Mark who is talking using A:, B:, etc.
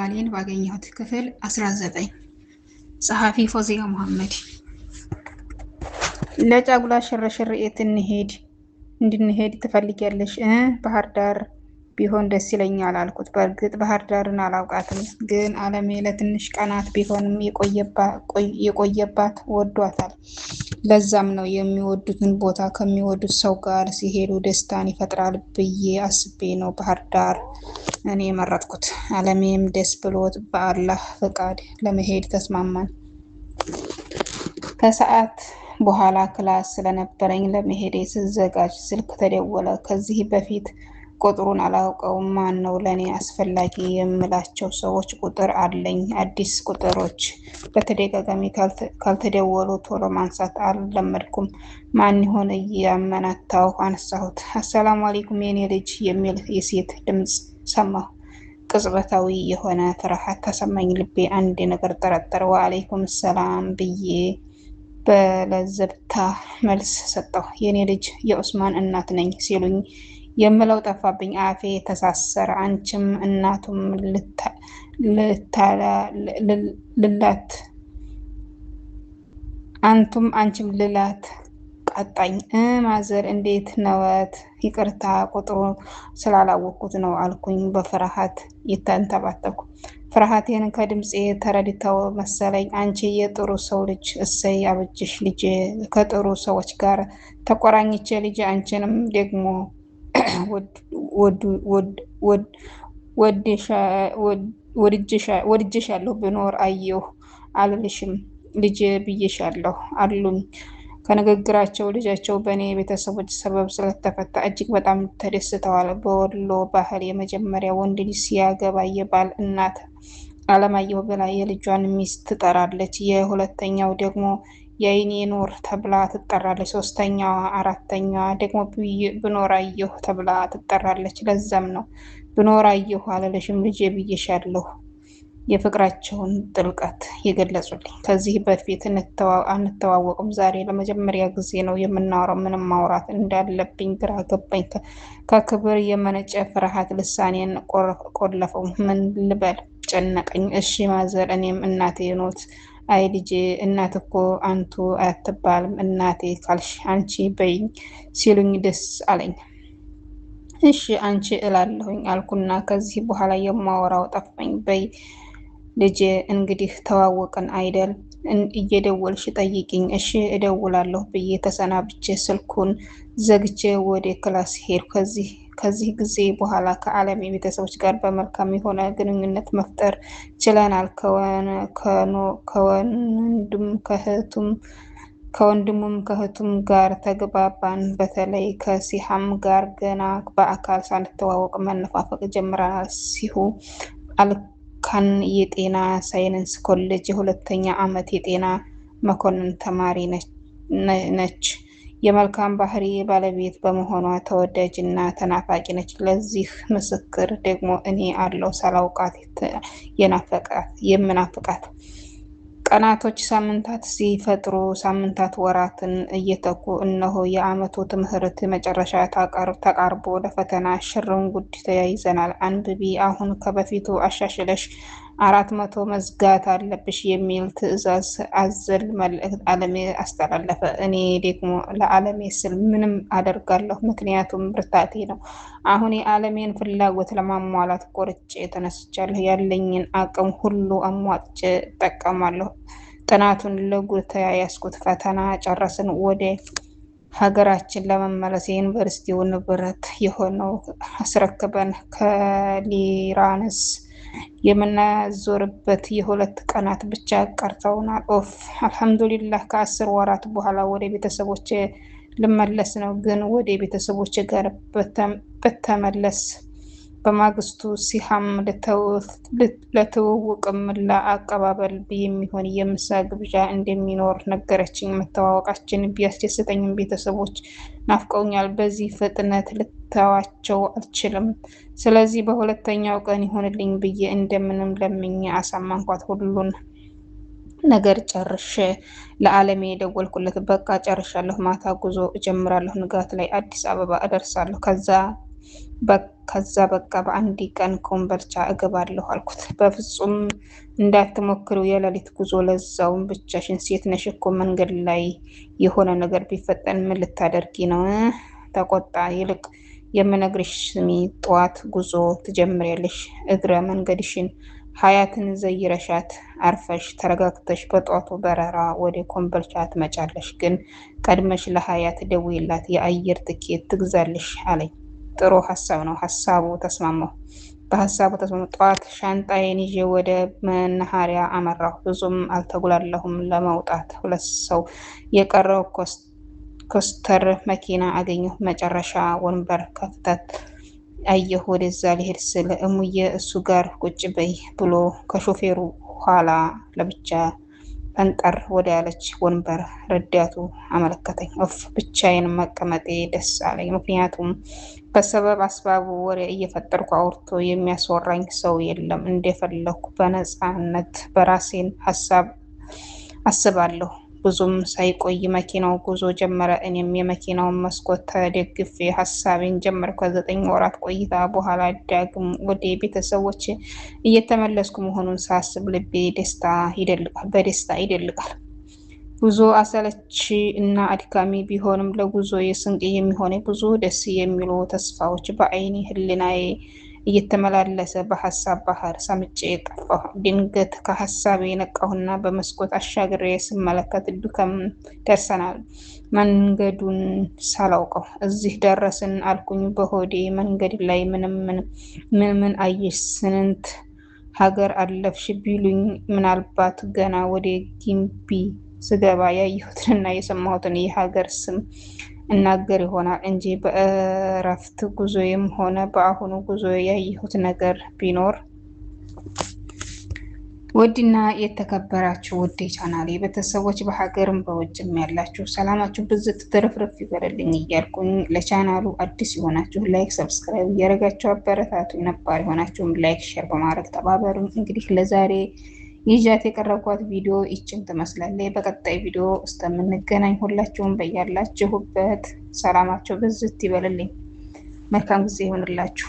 A: ባሌን ባገኘሁት ክፍል 19 ጸሐፊ ፎዚያ መሐመድ። ለጫጉላ ሽርሽር የት እንድንሄድ ትፈልጊያለሽ? ባህር ዳር ቢሆን ደስ ይለኛል አልኩት። በእርግጥ ባህር ዳርን አላውቃትም፣ ግን አለሜ ለትንሽ ቀናት ቢሆንም የቆየባት ወዷታል። ለዛም ነው የሚወዱትን ቦታ ከሚወዱት ሰው ጋር ሲሄዱ ደስታን ይፈጥራል ብዬ አስቤ ነው ባህር ዳር እኔ መረጥኩት። አለሜም ደስ ብሎት በአላህ ፈቃድ ለመሄድ ተስማማን። ከሰዓት በኋላ ክላስ ስለነበረኝ ለመሄድ ስዘጋጅ ስልክ ተደወለ። ከዚህ በፊት ቁጥሩን አላውቀውም። ማን ነው? ለእኔ አስፈላጊ የምላቸው ሰዎች ቁጥር አለኝ። አዲስ ቁጥሮች በተደጋጋሚ ካልተደወሉ ቶሎ ማንሳት አልለመድኩም። ማን ይሆን እያመናታው አነሳሁት። አሰላሙ አለይኩም የኔ ልጅ የሚል የሴት ድምፅ ሰማሁ። ቅጽበታዊ የሆነ ፍርሃት ተሰማኝ። ልቤ አንድ ነገር ጠረጠረ። ወአለይኩም ሰላም ብዬ በለዘብታ መልስ ሰጠሁ። የኔ ልጅ የኡስማን እናት ነኝ ሲሉኝ የምለው ጠፋብኝ። አፌ ተሳሰረ። አንቺም እናቱም አንቺም ልላት ቃጣኝ። ማዘር እንዴት ነዎት? ይቅርታ ቁጥሩ ስላላወቅኩት ነው አልኩኝ በፍርሃት የተንተባተብኩ። ፍርሃቴን ከድምፄ ተረድተው መሰለኝ። አንቺ የጥሩ ሰው ልጅ፣ እሰይ አበጀሽ ልጄ። ከጥሩ ሰዎች ጋር ተቆራኝቼ ልጄ አንቺንም ደግሞ ወድጄሻለሁ። ብኖር አየሁ አልልሽም ልጄ ብዬሻለሁ አሉኝ። ከንግግራቸው ልጃቸው በእኔ ቤተሰቦች ሰበብ ስለተፈታ እጅግ በጣም ተደስተዋል። በወሎ ባህል የመጀመሪያ ወንድ ልጅ ሲያገባ የባል እናት አለማየሁ ብላ የልጇን ሚስት ትጠራለች። የሁለተኛው ደግሞ የአይኔ ኑር ተብላ ትጠራለች። ሶስተኛዋ አራተኛዋ ደግሞ ብኖራየሁ ተብላ ትጠራለች። ለዛም ነው ብኖራየሁ አልልሽም ልጄ ብዬሻለሁ የፍቅራቸውን ጥልቀት የገለጹልኝ። ከዚህ በፊት አንተዋወቅም። ዛሬ ለመጀመሪያ ጊዜ ነው የምናወራው። ምንም ማውራት እንዳለብኝ ግራ ገባኝ። ከክብር የመነጨ ፍርሃት ልሳኔን ቆለፈው። ምን ልበል ጨነቀኝ። እሺ ማዘር፣ እኔም እናቴ ኖት። አይ ልጄ፣ እናት እኮ አንቱ አትባልም። እናቴ ካልሽ አንቺ በይኝ ሲሉኝ ደስ አለኝ። እሺ አንቺ እላለሁኝ አልኩና ከዚህ በኋላ የማወራው ጠፋኝ። በይ ልጄ እንግዲህ ተዋወቅን አይደል? እየደወልሽ ጠይቂኝ። እሺ እደውላለሁ ብዬ ተሰናብቼ ስልኩን ዘግቼ ወደ ክላስ ሄድኩ። ከዚህ ጊዜ በኋላ ከአለሜ ቤተሰቦች ጋር በመልካም የሆነ ግንኙነት መፍጠር ችለናል። ከወንድሙም ከእህቱም ጋር ተግባባን። በተለይ ከሲሃም ጋር ገና በአካል ሳንተዋወቅ መነፋፈቅ ጀምረናል። ሲሁ አልካን የጤና ሳይንስ ኮሌጅ የሁለተኛ ዓመት የጤና መኮንን ተማሪ ነች። የመልካም ባህሪ ባለቤት በመሆኗ ተወዳጅና ተናፋቂ ነች። ለዚህ ምስክር ደግሞ እኔ አለው ሳላውቃት የምናፍቃት ቀናቶች ሳምንታት ሲፈጥሩ ሳምንታት ወራትን እየተኩ እነሆ የዓመቱ ትምህርት መጨረሻ ተቃርቦ ለፈተና ሽርንጉድ ተያይዘናል። አንብቢ፣ አሁን ከበፊቱ አሻሽለሽ 400 መዝጋት አለብሽ የሚል ትዕዛዝ አዘል መልእክት አለሜ አስተላለፈ። እኔ ደግሞ ለአለሜ ስል ምንም አደርጋለሁ፣ ምክንያቱም ብርታቴ ነው። አሁን የአለሜን ፍላጎት ለማሟላት ቆርጬ ተነስቻለሁ። ያለኝን አቅም ሁሉ አሟጥጬ እጠቀማለሁ። ጥናቱን ለጉድ ተያያዝኩት። ፈተና ጨረስን። ወደ ሀገራችን ለመመለስ የዩኒቨርሲቲው ንብረት የሆነው አስረክበን ከሊራንስ የምናዞርበት የ2 ቀናት ብቻ ቀርተውናል። ኦፍ አልሐምዱሊላህ። ከ10 ወራት በኋላ ወደ ቤተሰቦቼ ልመለስ ነው። ግን ወደ ቤተሰቦቼ ጋር በተመለስ በማግስቱ ሲሃም ለትውውቅም ለአቀባበል የሚሆን የምሳ ግብዣ እንደሚኖር ነገረችኝ። መተዋወቃችን ቢያስደስተኝም ቤተሰቦች ናፍቀውኛል። በዚህ ፍጥነት ልተዋቸው አልችልም። ስለዚህ በሁለተኛው ቀን ይሆንልኝ ብዬ እንደምንም ለምኜ አሳመንኳት። ሁሉን ነገር ጨርሼ ለአለሜ የደወልኩለት። በቃ ጨርሻለሁ፣ ማታ ጉዞ እጀምራለሁ፣ ንጋት ላይ አዲስ አበባ እደርሳለሁ። ከዛ ከዛ በቃ በአንድ ቀን ኮምቦልቻ እገባለሁ አልኩት። በፍጹም እንዳትሞክሩ የሌሊት ጉዞ፣ ለዛውም ብቻሽን። ሴት ነሽ እኮ መንገድ ላይ የሆነ ነገር ቢፈጠን ምን ልታደርጊ ነው? ተቆጣ። ይልቅ የምነግርሽ ስሚ፣ ጠዋት ጉዞ ትጀምሪያለሽ። እግረ መንገድሽን ሀያትን ዘይረሻት አርፈሽ ተረጋግተሽ በጧቱ በረራ ወደ ኮምቦልቻ ትመጫለሽ። ግን ቀድመሽ ለሀያት ደውይላት የአየር ትኬት ትግዛልሽ አለኝ። ጥሩ ሀሳብ ነው። በሀሳቡ ተስማማሁ። ጠዋት ሻንጣዬን ይዤ ወደ መናኸሪያ አመራሁ። ብዙም አልተጉላላሁም ለመውጣት። ሁለት ሰው የቀረው ኮስተር መኪና አገኘሁ። መጨረሻ ወንበር ከፍተት አየሁ። ወደዛ ሊሄድ ስል እሙዬ እሱ ጋር ቁጭ በይ ብሎ ከሾፌሩ ኋላ ለብቻ ፈንጠር ወደ ያለች ወንበር ረዳቱ አመለከተኝ። ብቻዬን መቀመጤ ደስ አለኝ። ምክንያቱም በሰበብ አስባቡ ወሬ እየፈጠርኩ አውርቶ የሚያስወራኝ ሰው የለም። እንደፈለኩ በነፃነት በራሴን ሀሳብ አስባለሁ። ብዙም ሳይቆይ መኪናው ጉዞ ጀመረ። እኔም የመኪናውን መስኮት ተደግፌ ሀሳቤን ጀመርኩ። ከ9 ወራት ቆይታ በኋላ ዳግም ወደ ቤተሰቦች እየተመለስኩ መሆኑን ሳስብ ልቤ በደስታ ይደልቃል። ጉዞ አሰለቺ እና አድካሚ ቢሆንም ለጉዞ የስንቅ የሚሆነ ብዙ ደስ የሚሉ ተስፋዎች በአይኔ ህሊናዬ እየተመላለሰ በሀሳብ ባህር ሰምጬ ጠፋሁ። ድንገት ከሀሳቤ የነቃሁና በመስኮት አሻግሬ ስመለከት ዱከም ደርሰናል። መንገዱን ሳላውቀው እዚህ ደረስን አልኩኝ በሆዴ። መንገድ ላይ ምን አየሽ? ስንት ሀገር አለፍሽ ቢሉኝ ምናልባት ገና ወደ ጊምቢ ስገባ ያየሁትንና የሰማሁትን የሀገር ስም እናገር ይሆናል እንጂ በእረፍት ጉዞዬም ሆነ በአሁኑ ጉዞ ያየሁት ነገር ቢኖር። ውድና የተከበራችሁ ውድ ቻናሌ ቤተሰቦች በሀገርም በውጭም ያላችሁ ሰላማችሁ ብዝት ትርፍርፍ ይበልልኝ እያልኩኝ ለቻናሉ አዲስ የሆናችሁ ላይክ፣ ሰብስክራይብ እያደረጋችሁ አበረታቱ። ነባር የሆናችሁም ላይክ፣ ሼር በማድረግ ተባበሩ። እንግዲህ ለዛሬ ይዣት የቀረብኳት ቪዲዮ ይችን ትመስላለች። በቀጣይ ቪዲዮ እስከምንገናኝ ሁላችሁም በያላችሁበት ሰላማችሁ ብዝት ይበልልኝ። መልካም ጊዜ ይሆንላችሁ።